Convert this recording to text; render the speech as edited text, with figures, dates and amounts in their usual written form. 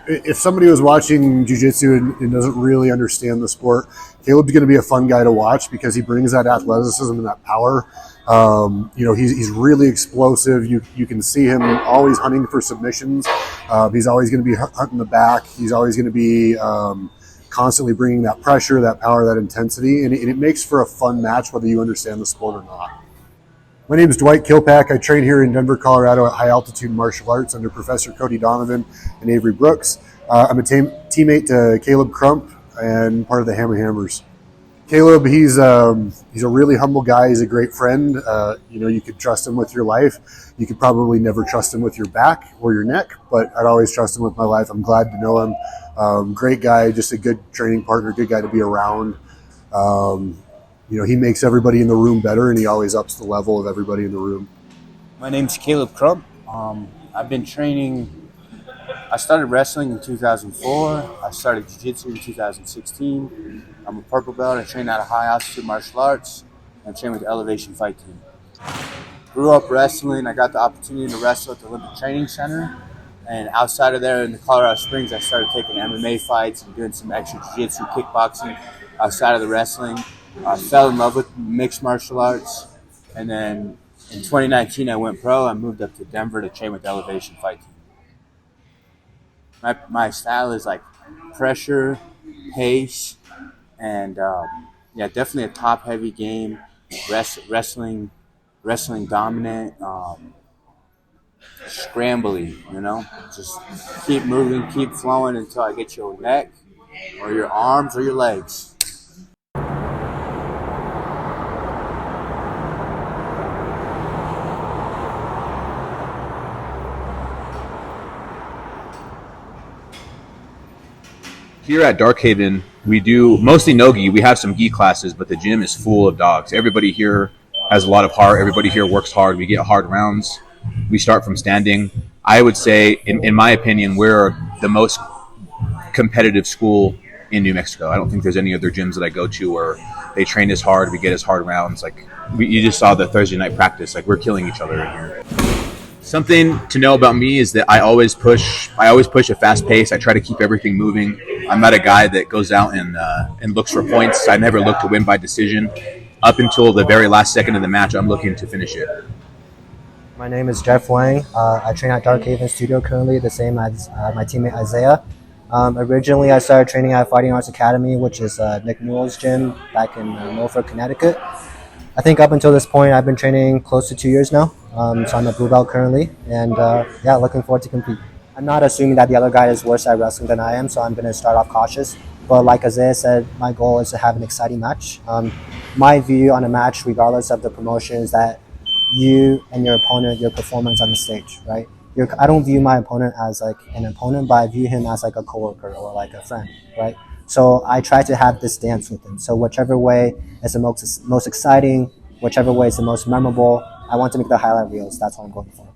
if somebody was watching jiu-jitsu and doesn't really understand the sport, Caleb's going to be a fun guy to watch because he brings that athleticism and that power. He's really explosive. You can see him always hunting for submissions. He's always going to be hunting the back. He's always going to be constantly bringing that pressure, that power, that intensity, and it makes for a fun match whether you understand the sport or not. My name is Dwight Kilpack. I train here in Denver, Colorado at High Altitude Martial Arts under Professor Cody Donovan and Avery Brooks. I'm a teammate to Caleb Crump and part of the Hammer Hammers. Caleb, he's a really humble guy. He's a great friend. You could trust him with your life. You could probably never trust him with your back or your neck, but I'd always trust him with my life. I'm glad to know him. Great guy, just a good training partner, good guy to be around. He makes everybody in the room better, and he always ups the level of everybody in the room. My name's Caleb Crump. I've been training. I started wrestling in 2004. I started jiu-jitsu in 2016. I'm a purple belt. I train out of High Altitude Martial Arts. I train with the Elevation Fight Team. Grew up wrestling. I got the opportunity to wrestle at the Olympic Training Center. And outside of there in the Colorado Springs, I started taking MMA fights and doing some extra jiu-jitsu, kickboxing outside of the wrestling. I fell in love with mixed martial arts. And then in 2019, I went pro. I moved up to Denver to train with the Elevation Fight Team. My style is like pressure, pace, and definitely a top-heavy game. Wrestling dominant, scrambly. Just keep moving, keep flowing until I get your neck, or your arms, or your legs. Here at Darkhaven, we do mostly no-gi. We have some gi classes, but the gym is full of dogs. Everybody here has a lot of heart. Everybody here works hard. We get hard rounds. We start from standing. I would say, in my opinion, we're the most competitive school in New Mexico. I don't think there's any other gyms that I go to where they train as hard, we get as hard rounds. You just saw the Thursday night practice. We're killing each other in here. Something to know about me is that I always push a fast pace. I try to keep everything moving. I'm not a guy that goes out and looks for points. I never look to win by decision. Up until the very last second of the match, I'm looking to finish it. My name is Jeff Wang. I train at Darkhaven Studio currently, the same as my teammate Isaiah. Originally, I started training at Fighting Arts Academy, which is Nick Newell's gym back in Norfolk, Connecticut. I think up until this point, I've been training close to 2 years now. So I'm a blue belt currently, and looking forward to compete. I'm not assuming that the other guy is worse at wrestling than I am, so I'm going to start off cautious. But like Isaiah said, my goal is to have an exciting match. My view on a match, regardless of the promotion, is that you and your opponent, your performance on the stage, right? I don't view my opponent as like an opponent, but I view him as like a coworker or like a friend, right? So I try to have this dance with him. So whichever way is the most exciting, whichever way is the most memorable, I want to make the highlight reels. That's what I'm going for.